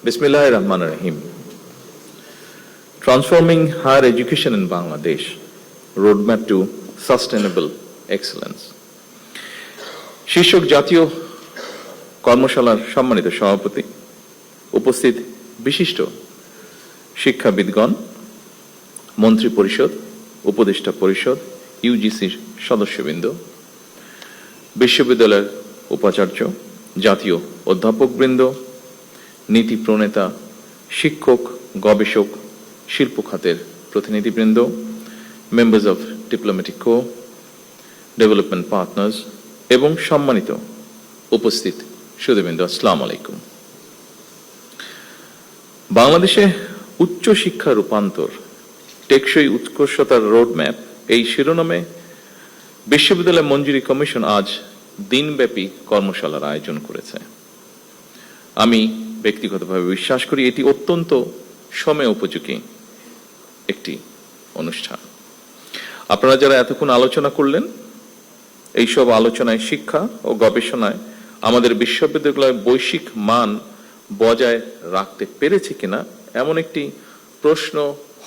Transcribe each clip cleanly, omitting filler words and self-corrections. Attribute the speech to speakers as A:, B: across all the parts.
A: Bismillahir Rahmanir Rahim. Transforming higher education in Bangladesh, roadmap to sustainable excellence. শীর্ষক জাতীয় কর্মশালার সম্মানিত সভাপতি, উপস্থিত বিশিষ্ট শিক্ষাবিদগণ, মন্ত্রী পরিষদ, উপদেষ্টা পরিষদ, ইউজিসির সদস্যবৃন্দ, বিশ্ববিদ্যালয়ের উপাচার্য, জাতীয় অধ্যাপকবৃন্দ, নীতি প্রণেতা, শিক্ষক, গবেষক, শিল্প খাতের প্রতিনিধিবৃন্দ, members of diplomatic core, development partners এবং সম্মানিত উপস্থিত সুধীবৃন্দ, আসসালামু আলাইকুম। বাংলাদেশে উচ্চ শিক্ষা রূপান্তর, টেকসই উৎকর্ষতার রোডম্যাপ এই শিরোনামে বিশ্ববিদ্যালয় মঞ্জুরি কমিশন আজ দিনব্যাপী কর্মশালার আয়োজন করেছে। আমি ব্যক্তিগতভাবে বিশ্বাস করি এটি অত্যন্ত সময় উপযোগী একটি অনুষ্ঠান। আপনারা যারা এতক্ষণ আলোচনা করলেন, এইসব আলোচনায় শিক্ষা ও গবেষণায় আমাদের বিশ্ববিদ্যালয়ের বৈশ্বিক মান বজায় রাখতে পেরেছে কিনা এমন একটি প্রশ্ন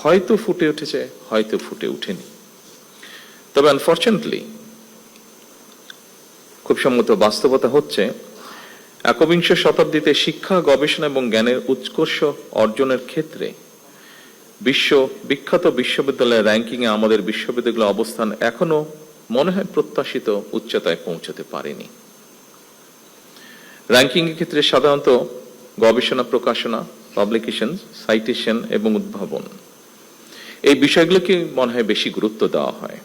A: হয়তো ফুটে উঠেছে, হয়তো ফুটে ওঠেনি। তবে আনফরচুনেটলি খুব সম্মত বাস্তবতা হচ্ছে, একবিংশ শতাব্দীতে শিক্ষা, গবেষণা এবং জ্ঞানের উৎকর্ষ অর্জনের ক্ষেত্রে বিশ্ব বিখ্যাত বিশ্ববিদ্যালয়ের র্যাঙ্কিংয়ে আমাদের বিশ্ববিদ্যালয়ের অবস্থান এখনো মনে হয় প্রত্যাশিত উচ্চতায় পৌঁছতে পারেনি। র্যাঙ্কিং এর ক্ষেত্রে সাধারণত গবেষণা, প্রকাশনা, পাবলিকেশন, সাইটেশন এবং উদ্ভাবন এই বিষয়গুলোকে মনে হয় বেশি গুরুত্ব দেওয়া হয়।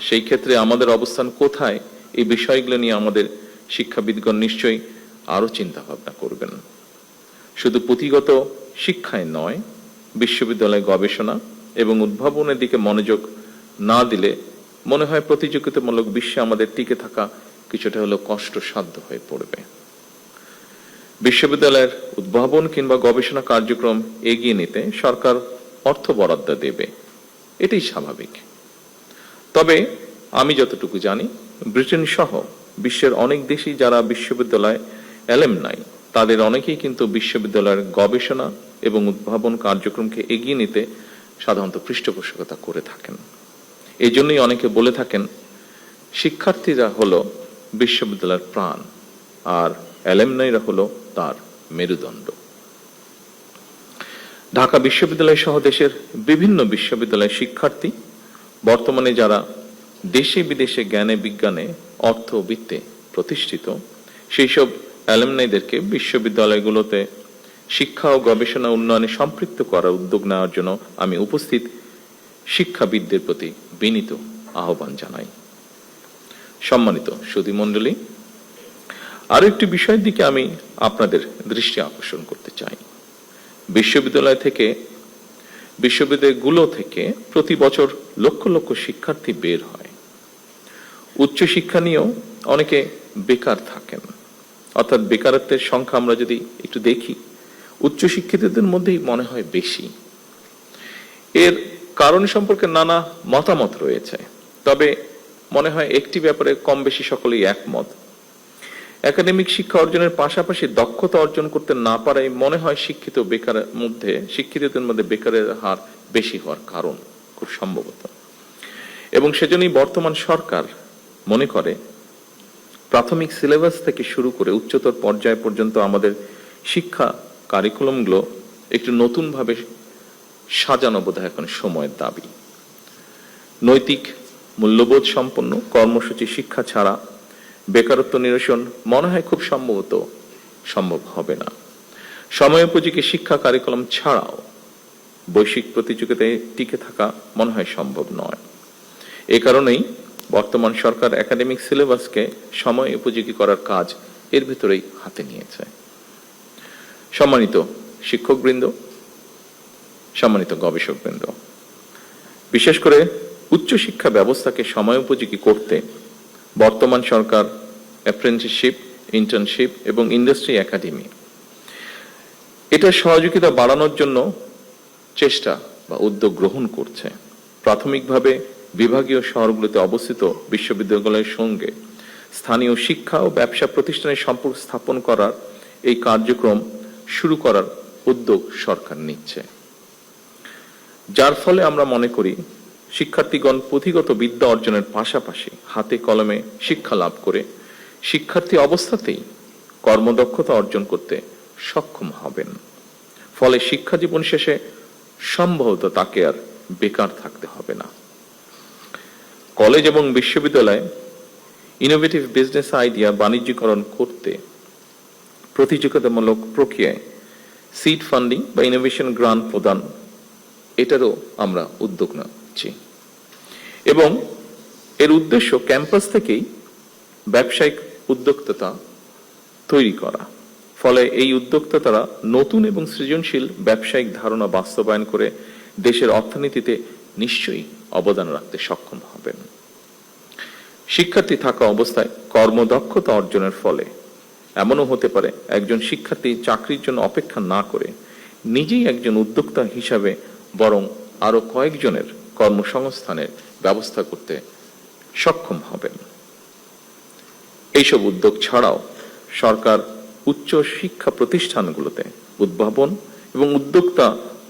A: সেই ক্ষেত্রে আমাদের অবস্থান কোথায়, এই বিষয়গুলো নিয়ে আমাদের শিক্ষাবিদগণ নিশ্চয়ই আরো চিন্তা ভাবনা করবেন। শুধু পুঁথিগত শিক্ষায় নয়, বিশ্ববিদ্যালয় গবেষণা এবং উদ্ভাবনের দিকে মনোযোগ না দিলে মনে হয় প্রতিযোগিতামূলক বিশ্বে আমাদের টিকে থাকা কিছুটা হলো কষ্টসাধ্য হয়ে পড়বে। বিশ্ববিদ্যালয়ের উদ্ভাবন কিংবা গবেষণা কার্যক্রম এগিয়ে নিতে সরকার অর্থ বরাদ্দ দেবে, এটাই স্বাভাবিক। তবে আমি যতটুকু জানি, ব্রিটেন সহ বিশ্বের অনেক দেশই যারা বিশ্ববিদ্যালয় অ্যালামনাই, তাদের অনেকেই কিন্তু বিশ্ববিদ্যালয়ের গবেষণা এবং উদ্ভাবন কার্যক্রমকে এগিয়ে নিতে সাধারণত পৃষ্ঠপোষকতা করে থাকেন। এই জন্যই অনেকে বলে থাকেন, শিক্ষার্থীরা হলো বিশ্ববিদ্যালয়ের প্রাণ আর অ্যালামনাইরা হলো তার মেরুদণ্ড। ঢাকা বিশ্ববিদ্যালয় সহ দেশের বিভিন্ন বিশ্ববিদ্যালয়ের শিক্ষার্থী বর্তমানে যারা দেশে বিদেশে জ্ঞানে বিজ্ঞানে অর্থবিত্তে প্রতিষ্ঠিত, সেই সব অ্যালামনাইদেরকে বিশ্ববিদ্যালয়গুলোতে শিক্ষা ও গবেষণা উন্নয়নে সম্পৃক্ত করার উদ্যোগ নেওয়ার জন্য আমি উপস্থিত শিক্ষাবিদদের প্রতি বিনীত আহ্বান জানাই। সম্মানিত সুধীমণ্ডলী, আরো একটি বিষয়ের দিকে আমি আপনাদের দৃষ্টি আকর্ষণ করতে চাই। বিশ্ববিদ্যালয়গুলো থেকে প্রতি বছর লক্ষ লক্ষ শিক্ষার্থী বের হয়। উচ্চশিক্ষা নিয়েও অনেকে বেকার থাকেন, অর্থাৎ বেকারত্বের সংখ্যা আমরা যদি একটু দেখি, উচ্চশিক্ষিতদের মধ্যেই মনে হয় বেশি। এর কারণ সম্পর্কে নানা মতামত রয়েছে, তবে মনে হয় একটি ব্যাপারে কম বেশি সকলেই একমত। একাডেমিক শিক্ষা অর্জনের পাশাপাশি দক্ষতা অর্জন করতে না পারাই মনে হয় শিক্ষিতদের মধ্যে বেকারের হার বেশি হওয়ার কারণ, খুব সম্ভবত। এবং সেজন্যই বর্তমান সরকার মনে করে প্রাথমিক সিলেবাস থেকে শুরু করে উচ্চতর পর্যায় পর্যন্ত আমাদের শিক্ষা কারিকুলামগুলো একটু নতুন ভাবে সাজানো বোধহয় এখন সময়ের দাবি। নৈতিক মূল্যবোধ সম্পন্ন কর্মসূচি শিক্ষা ছাড়া বেকারত্ব নিরসন মনে হয় খুব সম্ভবত সম্ভব হবে না। সময়োপযোগী শিক্ষা কারিকুলাম ছাড়াও বৈশ্বিক প্রতিযোগিতায় টিকে থাকা মনে হয় সম্ভব নয়। এ কারণেই বর্তমান সরকার একাডেমিক সিলেবাসকে সময় উপযোগী করার কাজ এর ভিতরেই হাতে নিয়েছে। সম্মানিত শিক্ষকবৃন্দ, সম্মানিত গবেষকবৃন্দ, বিশেষ করে উচ্চশিক্ষা ব্যবস্থাকে সময় উপযোগী করতে বর্তমান সরকার অ্যাপ্রেন্টিসশিপ, ইন্টার্নশিপ এবং ইন্ডাস্ট্রি একাডেমি এটা সহযোগিতা বাড়ানোর জন্য চেষ্টা বা উদ্যোগ গ্রহণ করছে। প্রাথমিকভাবে বিভাগীয় শহরগুলোতে অবস্থিত বিশ্ববিদ্যালয়ের সঙ্গে স্থানীয় শিক্ষা ও ব্যবসা প্রতিষ্ঠানের সম্পর্ক স্থাপন করার এই কার্যক্রম শুরু করার উদ্যোগ সরকার নিচ্ছে, যার ফলে আমরা মনে করি শিক্ষার্থীগণ পুঁথিগত বিদ্যা অর্জনের পাশাপাশি হাতে কলমে শিক্ষা লাভ করে শিক্ষার্থী অবস্থাতেই কর্মদক্ষতা অর্জন করতে সক্ষম হবেন। ফলে শিক্ষা জীবন শেষে সম্ভবত তাকে আর বেকার থাকতে হবে না। কলেজ এবং বিশ্ববিদ্যালয়ে ইনোভেটিভ বিজনেস আইডিয়া বাণিজ্যিকরণ করতে প্রতিযোগিতামূলক প্রক্রিয়ায় সিড ফান্ডিং বা ইনোভেশন গ্রান্ট প্রদান, এটারও আমরা উদ্যোগ নিচ্ছি এবং এর উদ্দেশ্য ক্যাম্পাস থেকেই ব্যবসায়িক উদ্যোক্তা তৈরি করা। ফলে এই উদ্যোক্তারা নতুন এবং সৃজনশীল ব্যবসায়িক ধারণা বাস্তবায়ন করে দেশের অর্থনীতিতে নিশ্চয়ই অবদান রাখতে সক্ষম হবেন। শিক্ষার্থী থাকা অবস্থায় কর্মদক্ষতা অর্জনের ফলে এমনও হতে পারে একজন শিক্ষার্থী চাকরির জন্য অপেক্ষা না করে নিজেই একজন উদ্যোক্তা হিসাবে বরং আরো কয়েকজনের কর্মসংস্থানের ব্যবস্থা করতে সক্ষম হবেন। এইসব উদ্যোগ ছাড়াও সরকার উচ্চ শিক্ষা প্রতিষ্ঠানগুলোতে উদ্ভাবন এবং উদ্যোক্তা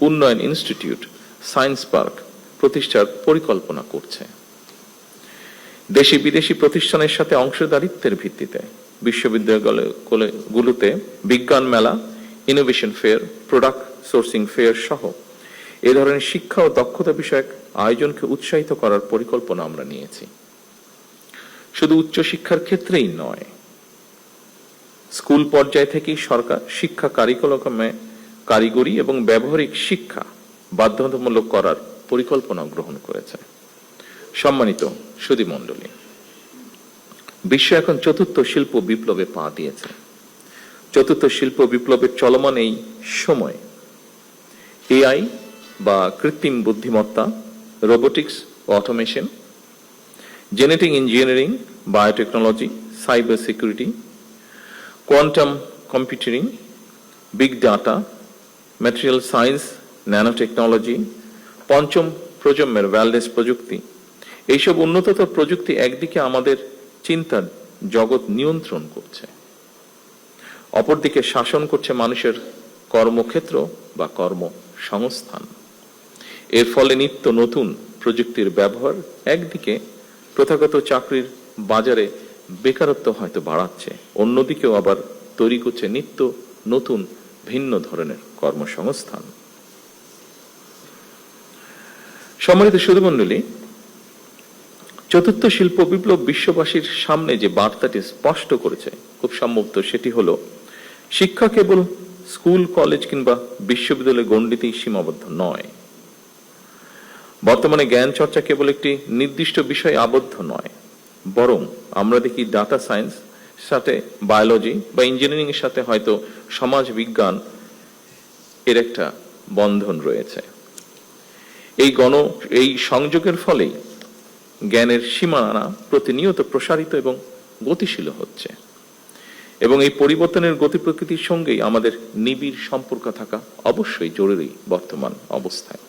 A: উন্নয়ন ইনস্টিটিউট, সায়েন্স পার্ক প্রতিষ্ঠার পরিকল্পনা করছে। দেশি বিদেশি প্রতিষ্ঠানের সাথে অংশীদারিত্বের ভিত্তিতে বিশ্ববিদ্যালয়গুলোতে বিজ্ঞান মেলা, innovation fair, product sourcing fair সহ এ ধরনের শিক্ষা ও দক্ষতা বিষয়ক আয়োজনকে উৎসাহিত করার পরিকল্পনা আমরা নিয়েছি। শুধু উচ্চশিক্ষার ক্ষেত্রেই নয়, স্কুল পর্যায় থেকেই সরকার শিক্ষা কারিকুলামে কারিগরি এবং ব্যবহারিক শিক্ষা বাধ্যতামূলক করার পরিকল্পনা গ্রহণ করেছে। সম্মানিত সুধীমণ্ডলী, বিশ্ব এখন চতুর্থ শিল্প বিপ্লবে পা দিয়েছে। চতুর্থ শিল্প বিপ্লবের চলমান এই সময় এআই বা কৃত্রিম বুদ্ধিমত্তা, robotics, automation, genetic engineering, biotechnology, cyber security, quantum computing, big data, material science, nano technology, পঞ্চম প্রজন্মের ওয়্যারলেস প্রযুক্তি, এইসব উন্নততর প্রযুক্তি একদিকে আমাদের চিন্তার জগৎ নিয়ন্ত্রণ করছে, অপরদিকে শাসন করছে মানুষের কর্মক্ষেত্র বা কর্মসংস্থান। এর ফলে নিত্য নতুন প্রযুক্তির ব্যবহার একদিকে প্রথাগত চাকরির বাজারে বেকারত্ব হয়তো বাড়াচ্ছে, অন্যদিকেও আবার তৈরি করছে নিত্য নতুন ভিন্ন ধরনের কর্মসংস্থান। সম্মানিত সুধীমণ্ডলী, চতুর্থ শিল্প বিপ্লব বিশ্ববাসীর সামনে যে বার্তাটি স্পষ্ট করেছে খুব সম্ভবত সেটি হলো শিক্ষা কেবল স্কুল, কলেজ কিংবা বিশ্ববিদ্যালয়ে গণ্ডিতেই সীমাবদ্ধ নয়। বর্তমানে জ্ঞান চর্চা কেবল একটি নির্দিষ্ট বিষয়ে আবদ্ধ নয়, বরং আমরা দেখি ডাটা সায়েন্স সাথে বায়োলজি বা ইঞ্জিনিয়ারিং এর সাথে হয়তো সমাজ বিজ্ঞান এর একটা বন্ধন রয়েছে। এই সংযোগের ফলেই জ্ঞানের সীমানা প্রতিনিয়ত প্রসারিত এবং গতিশীল হচ্ছে এবং এই পরিবর্তনের গতি প্রকৃতির সঙ্গেই আমাদের নিবিড় সম্পর্ক থাকা অবশ্যই জরুরি বর্তমান অবস্থায়।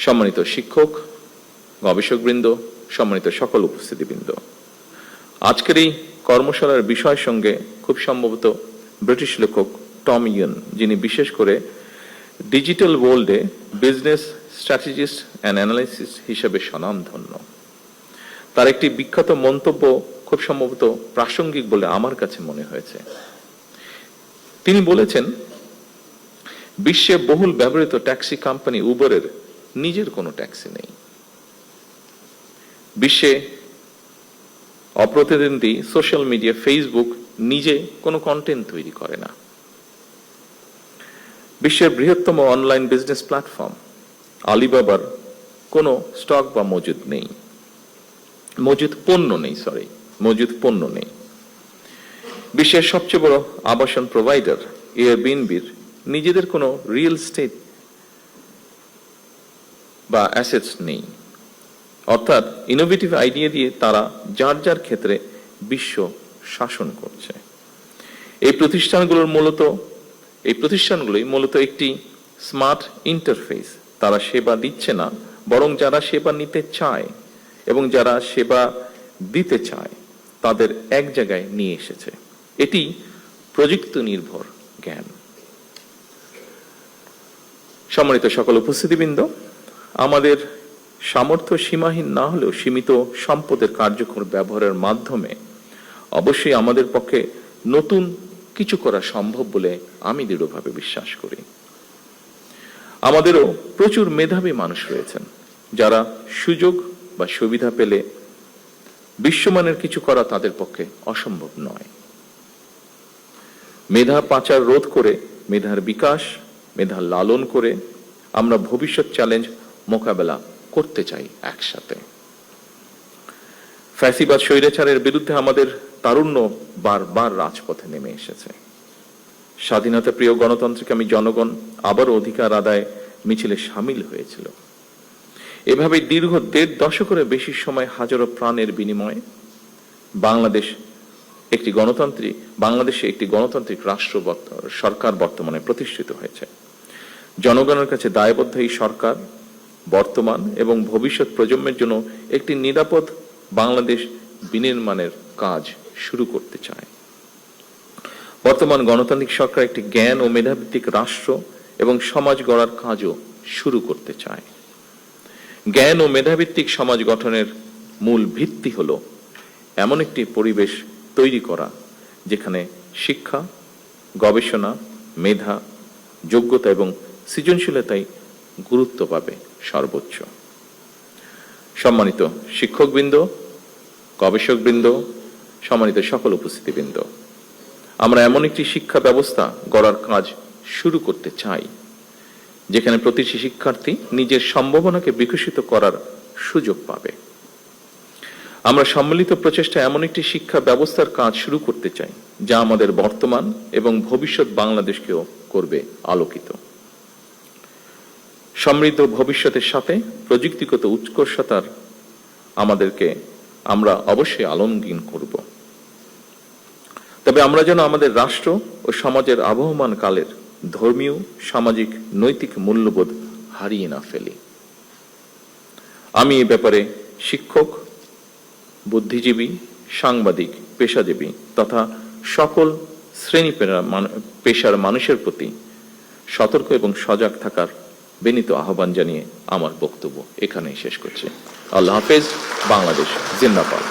A: সম্মানিত শিক্ষক, গবেষকবৃন্দ, সম্মানিত সকল উপস্থিতিবৃন্দ, আজকের এই কর্মশালার বিষয়ের সঙ্গে খুব সম্ভবত ব্রিটিশ লেখক টম ইয়ন, যিনি বিশেষ করে ডিজিটাল ওয়ার্ল্ডে বিজনেস স্ট্র্যাটেজিস্ট অ্যান্ড অ্যানালাইসিস হিসেবে স্বনামধন্য, তার একটি বিখ্যাত মন্তব্য খুব সম্ভবত প্রাসঙ্গিক বলে আমার কাছে মনে হয়েছে। তিনি বলেছেন, বিশ্বে বহুল ব্যবহৃত ট্যাক্সি কোম্পানি উবারের নিজের কোনো ট্যাক্সি নেই। বিশ্বে অপ্রতিদ্বন্দ্বী সোশ্যাল মিডিয়া ফেসবুক নিজে কোনো কন্টেন্ট তৈরি করে না। বিশ্বের বৃহত্তম অনলাইন বিজনেস প্ল্যাটফর্ম আলিবাবার কোনো স্টক বা মজুদ পণ্য নেই। বিশ্বের সবচেয়ে বড় আবাসন প্রোভাইডার এয়ারবিএনবির নিজেদের কোনো রিয়েল এস্টেট বা অ্যাসেটস নেই। অর্থাৎ ইনোভেটিভ আইডিয়া দিয়ে তারা যার যার ক্ষেত্রে বিশ্ব শাসন করছে। এই প্রতিষ্ঠানগুলোই মূলত একটি স্মার্ট ইন্টারফেস। তারা সেবা দিচ্ছে না, বরং যারা সেবা নিতে চায় এবং যারা সেবা দিতে চায় তাদের এক জায়গায় নিয়ে এসেছে। এটি প্রযুক্তি নির্ভর জ্ঞান। সম্মানিত সকল উপস্থিতিবৃন্দ, আমাদের সামর্থ্য সীমাহীন না হলেও সীমিত সম্পদের কার্যকর ব্যবহারের মাধ্যমে অবশ্যই আমাদের পক্ষে নতুন কিছু করা সম্ভব বলে আমি দৃঢ়ভাবে বিশ্বাস করি। আমাদেরও প্রচুর মেধাবী মানুষ রয়েছেন যারা সুযোগ বা সুবিধা পেলে বিশ্বমানের কিছু করা তাদের পক্ষে অসম্ভব নয়। মেধা পাচার রোধ করে, মেধার বিকাশ, মেধা লালন করে আমরা ভবিষ্যৎ চ্যালেঞ্জ মোকাবেলা করতে চাই একসাথে। ফ্যাসিবাদ স্বৈরাচারের বিরুদ্ধে আমাদের তারুণ্য বারবার রাজপথে নেমে এসেছে। স্বাধীনতা প্রিয় গণতন্ত্রকামী জনগণ আবারও অধিকার আদায় মিছিলে সামিল হয়েছিল। এভাবে দীর্ঘ ১.৫ দশকের বেশি সময় হাজারো প্রাণের বিনিময়ে বাংলাদেশে একটি গণতান্ত্রিক রাষ্ট্র সরকার বর্তমানে প্রতিষ্ঠিত হয়েছে। জনগণের কাছে দায়বদ্ধ এই সরকার বর্তমান এবং ভবিষ্যৎ প্রজন্মের জন্য একটি নিরাপদ বাংলাদেশ বিনির্মাণের কাজ শুরু করতে চায়। বর্তমান গণতান্ত্রিক সরকার একটি জ্ঞান ও মেধাভিত্তিক রাষ্ট্র এবং সমাজ গড়ার কাজও শুরু করতে চায়। জ্ঞান ও মেধাভিত্তিক সমাজ গঠনের মূল ভিত্তি হলো এমন একটি পরিবেশ তৈরি করা যেখানে শিক্ষা, গবেষণা, মেধা, যোগ্যতা এবং সৃজনশীলতাই গুরুত্ব পাবে সর্বোচ্চ। সম্মানিত শিক্ষকবৃন্দ, গবেষকবৃন্দ, সম্মানিত সকল উপস্থিতিবৃন্দ, আমরা এমন একটি শিক্ষা ব্যবস্থা গড়ার কাজ শুরু করতে চাই যেখানে প্রতিটি শিক্ষার্থী নিজের সম্ভাবনাকে বিকশিত করার সুযোগ পাবে। আমরা সম্মিলিত প্রচেষ্টা এমন একটি শিক্ষা ব্যবস্থার কাজ শুরু করতে চাই যা আমাদের বর্তমান এবং ভবিষ্যৎ বাংলাদেশকেও করবে আলোকিত। সমৃদ্ধ ভবিষ্যতের সাথে প্রযুক্তিগত উৎকর্ষতার আমরা অবশ্যই আলমগীন করব। তবে আমরা যেন আমাদের রাষ্ট্র ও সমাজের আবহমান কালের ধর্মীয়, সামাজিক, নৈতিক মূল্যবোধ হারিয়ে না ফেলি। আমি এ ব্যাপারে শিক্ষক, বুদ্ধিজীবী, সাংবাদিক, পেশাজীবী তথা সকল শ্রেণী পেশার মানুষের প্রতি সতর্ক এবং সজাগ থাকার বিনীত আহ্বান জানিয়ে আমার বক্তব্য এখানেই শেষ করছি। আল্লাহ হাফেজ। বাংলাদেশ জিন্দাবাদ।